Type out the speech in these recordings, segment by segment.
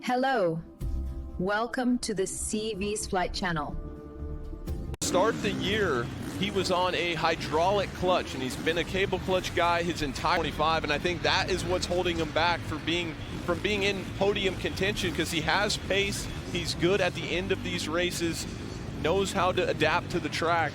Hello, welcome to the CV's Flight Channel. Start the year, he was on a hydraulic clutch, and he's been a cable clutch guy his entire 25, and I think that is what's holding him back from being in podium contention, because he has pace, he's good at the end of these races, knows how to adapt to the track.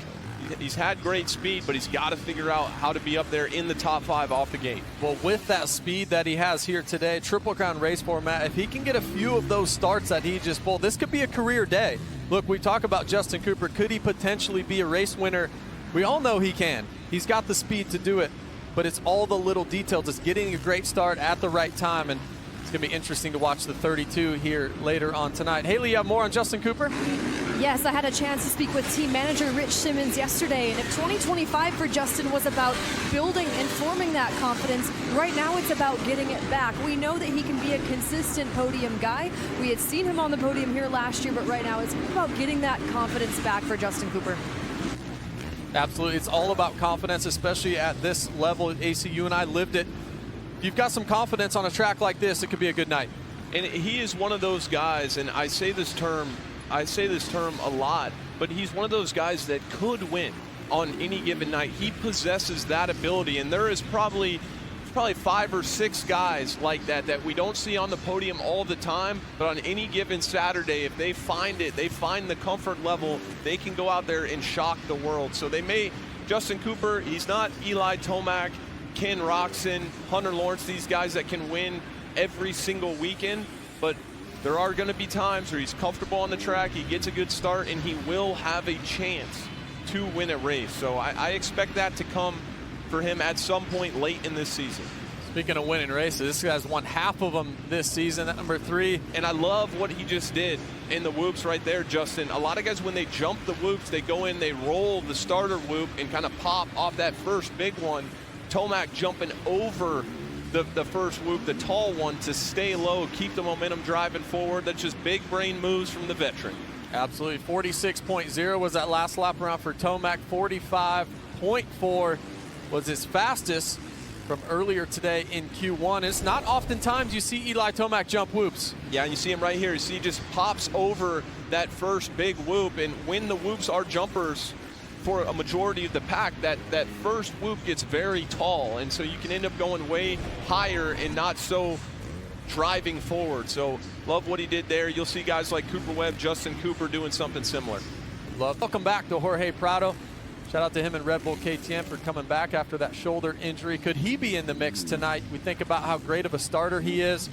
He's had great speed, but he's got to figure out how to be up there in the top 5 off the gate. Well, with that speed that he has here today, Triple Crown race format, if he can get a few of those starts that he just pulled, this could be a career day. Look, we talk about Justin Cooper. Could he potentially be a race winner? We all know he can. He's got the speed to do it, but it's all the little details. It's getting a great start at the right time, and it's going to be interesting to watch the 32 here later on tonight. Haley, you have more on Justin Cooper? Yes, I had a chance to speak with team manager Rich Simmons yesterday, and if 2025 for Justin was about building and forming that confidence, right now it's about getting it back. We know that he can be a consistent podium guy. We had seen him on the podium here last year, but right now it's about getting that confidence back for Justin Cooper. Absolutely, it's all about confidence, especially at this level. AC, you and I lived it. If you've got some confidence on a track like this, it could be a good night. And he is one of those guys, and I say this term a lot, but he's one of those guys that could win on any given night. He possesses that ability, and there is probably 5 or 6 guys like that we don't see on the podium all the time, but on any given Saturday, if they find it, they find the comfort level, they can go out there and shock the world. So Justin Cooper, he's not Eli Tomac, Ken Roxon, Hunter Lawrence, these guys that can win every single weekend, but there are going to be times where he's comfortable on the track, he gets a good start, and he will have a chance to win a race. So I expect that to come for him at some point late in this season. Speaking of winning races, this guy's won half of them this season at number 3. And I love what he just did in the whoops right there, Justin. A lot of guys, when they jump the whoops, they go in, they roll the starter whoop and kind of pop off that first big one. Tomac jumping over the first whoop, the tall one, to stay low, keep the momentum driving forward. That's just big brain moves from the veteran. Absolutely. 46.0 was that last lap around for Tomac. 45.4 was his fastest from earlier today in Q1. It's not oftentimes you see Eli Tomac jump whoops. Yeah, and you see him right here. You see he just pops over that first big whoop, and when the whoops are jumpers for a majority of the pack, that first whoop gets very tall, and so you can end up going way higher and not so driving forward. So love what he did there. You'll see guys like Cooper Webb, Justin Cooper doing something similar. Welcome back to Jorge Prado. Shout out to him and Red Bull KTM for coming back after that shoulder injury. Could he be in the mix tonight? We think about how great of a starter he is.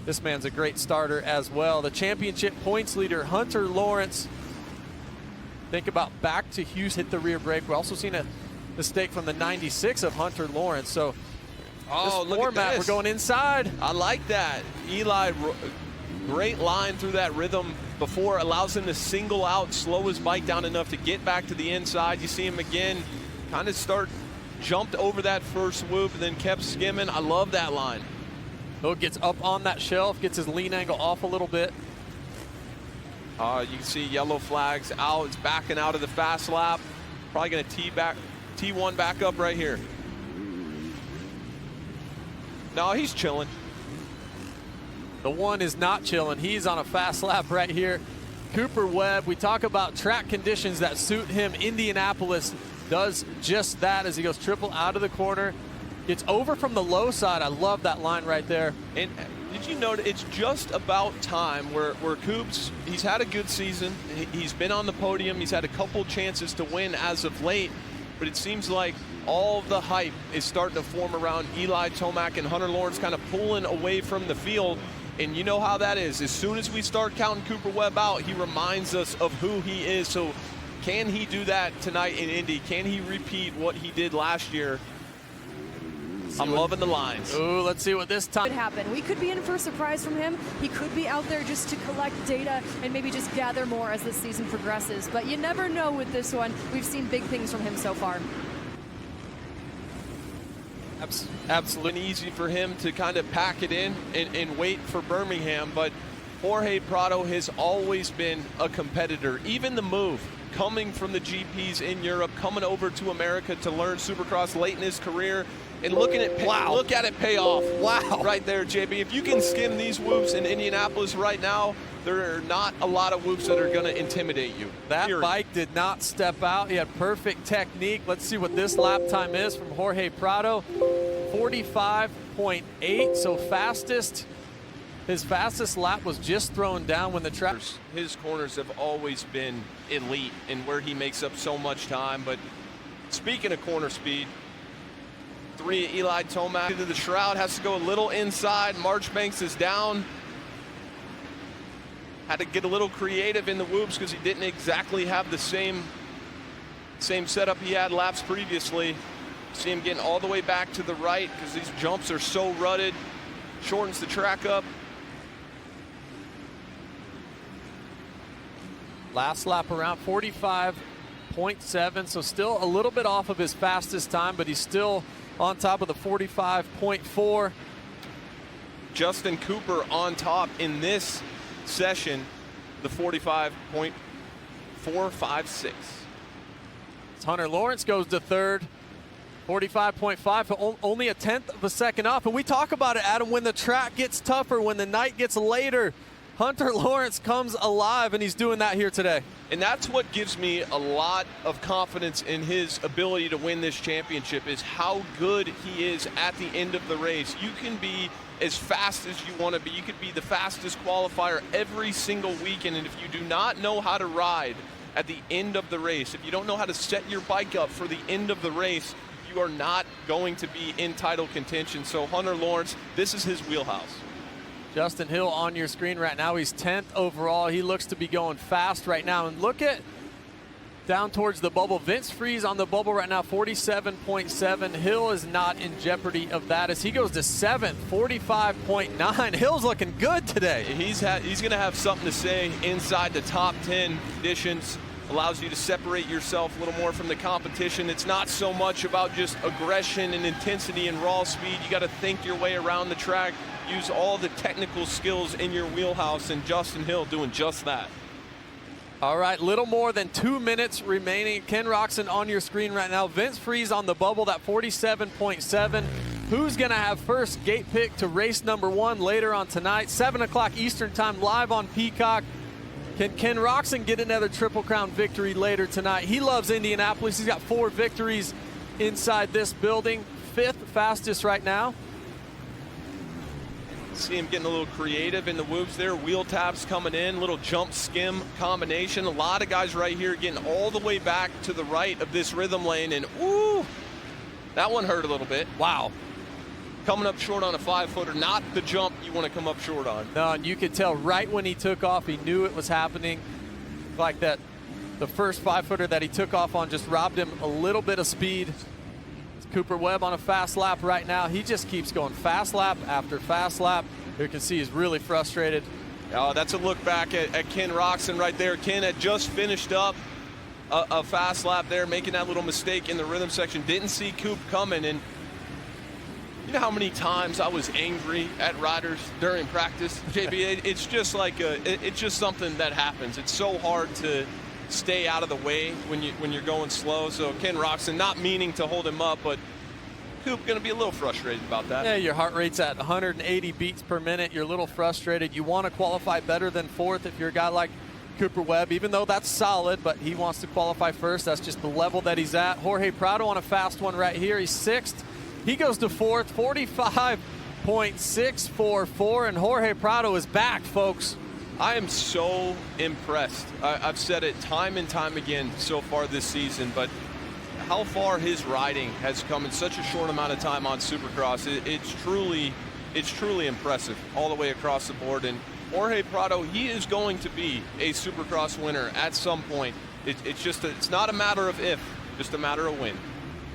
This man's a great starter as well. The championship points leader, Hunter Lawrence. Think about back to Hughes, hit the rear brake. We're also seeing a mistake from the 96 of Hunter Lawrence. So this format, we're going inside. I like that. Eli, great line through that rhythm before, allows him to single out, slow his bike down enough to get back to the inside. You see him again, kind of jumped over that first whoop and then kept skimming. I love that line. Oh, gets up on that shelf, gets his lean angle off a little bit. You can see yellow flags out. It's backing out of the fast lap. Probably going to T1 back up right here. No, he's chilling. The one is not chilling. He's on a fast lap right here. Cooper Webb, we talk about track conditions that suit him. Indianapolis does just that as he goes triple out of the corner. Gets over from the low side. I love that line right there. And did you notice it's just about time where Coops, he's had a good season. He's been on the podium. He's had a couple chances to win as of late, but it seems like all of the hype is starting to form around Eli Tomac and Hunter Lawrence kind of pulling away from the field. And you know how that is. As soon as we start counting Cooper Webb out, he reminds us of who he is. So can he do that tonight in Indy? Can he repeat what he did last year? I'm loving the lines. Ooh, let's see what this time Could happen. We could be in for a surprise from him. He could be out there just to collect data and maybe just gather more as the season progresses. But you never know with this one. We've seen big things from him so far. Absolutely easy for him to kind of pack it in and wait for Birmingham, but Jorge Prado has always been a competitor. Even the move coming from the GPs in Europe, coming over to America to learn Supercross late in his career, and look at it pay off. Wow. Right there, JB. If you can skim these whoops in Indianapolis right now, there are not a lot of whoops that are going to intimidate you. That Period. bike did not step out. He had perfect technique. Let's see what this lap time is from Jorge Prado. 45.8, so fastest. His fastest lap was just thrown down when the track. His corners have always been elite in where he makes up so much time. But speaking of corner speed, 3 Eli Tomac into the shroud, has to go a little inside. Marchbanks is down. Had to get a little creative in the whoops because he didn't exactly have the same setup he had laps previously. See him getting all the way back to the right because these jumps are so rutted. Shortens the track up. Last lap around 45.7, so still a little bit off of his fastest time, but he's still on top of the 45.4. Justin Cooper on top in this session, the 45.456. Hunter Lawrence goes to third, 45.5, only a tenth of a second off. And we talk about it, Adam, when the track gets tougher, when the night gets later, Hunter Lawrence comes alive, and he's doing that here today. And that's what gives me a lot of confidence in his ability to win this championship, is how good he is at the end of the race. You can be as fast as you want to be. You could be the fastest qualifier every single weekend, and if you do not know how to ride at the end of the race, if you don't know how to set your bike up for the end of the race, you are not going to be in title contention. So Hunter Lawrence, this is his wheelhouse. Justin Hill on your screen right now. He's 10th overall. He looks to be going fast right now. And look at down towards the bubble. Vince Freeze on the bubble right now, 47.7. Hill is not in jeopardy of that as he goes to 7th, 45.9. Hill's looking good today. He's going to have something to say inside the top 10 conditions. Allows you to separate yourself a little more from the competition. It's not so much about just aggression and intensity and raw speed. You got to think your way around the track, use all the technical skills in your wheelhouse, and Justin Hill doing just that. All right, little more than 2 minutes remaining. Ken Roxon on your screen right now. Vince Freeze on the bubble, that 47.7. Who's going to have first gate pick to race number 1 later on tonight? 7 o'clock Eastern time, live on Peacock. Can Ken Roxon get another Triple Crown victory later tonight? He loves Indianapolis. He's got 4 victories inside this building. 5th fastest right now. See him getting a little creative in the whoops there. Wheel taps coming in, little jump skim combination. A lot of guys right here getting all the way back to the right of this rhythm lane, and ooh, that one hurt a little bit. Wow. Coming up short on a 5-footer, not the jump you want to come up short on. No, and you could tell right when he took off, he knew it was happening. Like that, the first 5-footer that he took off on just robbed him a little bit of speed. Cooper Webb on a fast lap right now. He just keeps going fast lap after fast lap. You can see he's really frustrated. Oh, that's a look back at Ken Roxon right there. Ken had just finished up a fast lap there, making that little mistake in the rhythm section. Didn't see Coop coming, and you know how many times I was angry at riders during practice, JB? It's just like it's just something that happens. It's so hard to stay out of the way when you're going slow. So Ken Roxon not meaning to hold him up, but Coop going to be a little frustrated about that. Yeah, your heart rate's at 180 beats per minute. You're a little frustrated. You want to qualify better than 4th if you're a guy like Cooper Webb, even though that's solid, but he wants to qualify first. That's just the level that he's at. Jorge Prado on a fast one right here. He's 6th. He goes to 4th, 45.644, and Jorge Prado is back, folks. I am so impressed. I've said it time and time again so far this season, but how far his riding has come in such a short amount of time on Supercross, it's truly impressive all the way across the board. And Jorge Prado, he is going to be a Supercross winner at some point. It's not a matter of if, just a matter of when.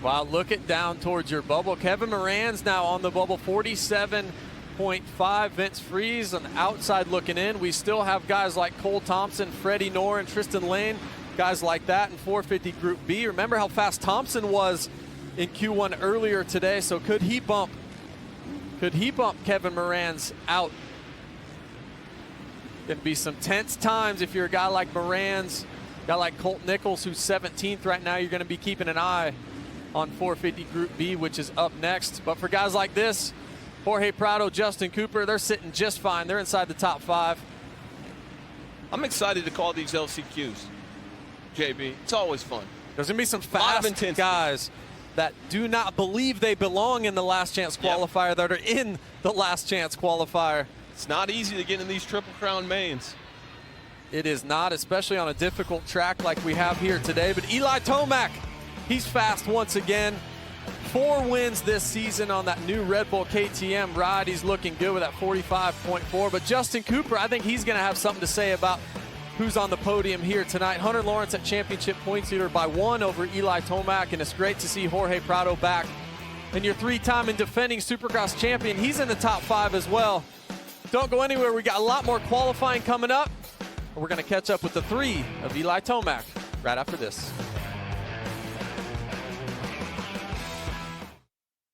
Wow, look it down towards your bubble. Kevin Moran's now on the bubble, 47.5. Vince Freeze on the outside looking in. We still have guys like Cole Thompson, Freddie Knorr, and Tristan Lane, guys like that in 450 Group B. Remember how fast Thompson was in Q1 earlier today, so could he bump Kevin Moran's out? Gonna be some tense times if you're a guy like Moran's Guy like Colt Nichols, who's 17th right now, you're going to be keeping an eye on 450 Group B, which is up next. But for guys like this, Jorge Prado, Justin Cooper, they're sitting just fine. They're inside the top 5. I'm excited to call these LCQs, JB. It's always fun. There's going to be some fast guys that do not believe they belong in the last chance qualifier that are in the last chance qualifier. It's not easy to get in these Triple Crown mains. It is not, especially on a difficult track like we have here today. But Eli Tomac, he's fast once again. 4 wins this season on that new Red Bull KTM ride. He's looking good with that 45.4. But Justin Cooper, I think he's going to have something to say about who's on the podium here tonight. Hunter Lawrence at championship points leader by 1 over Eli Tomac, and it's great to see Jorge Prado back. And your 3-time and defending Supercross champion, he's in the top 5 as well. Don't go anywhere. We got a lot more qualifying coming up. We're going to catch up with the 3 of Eli Tomac right after this.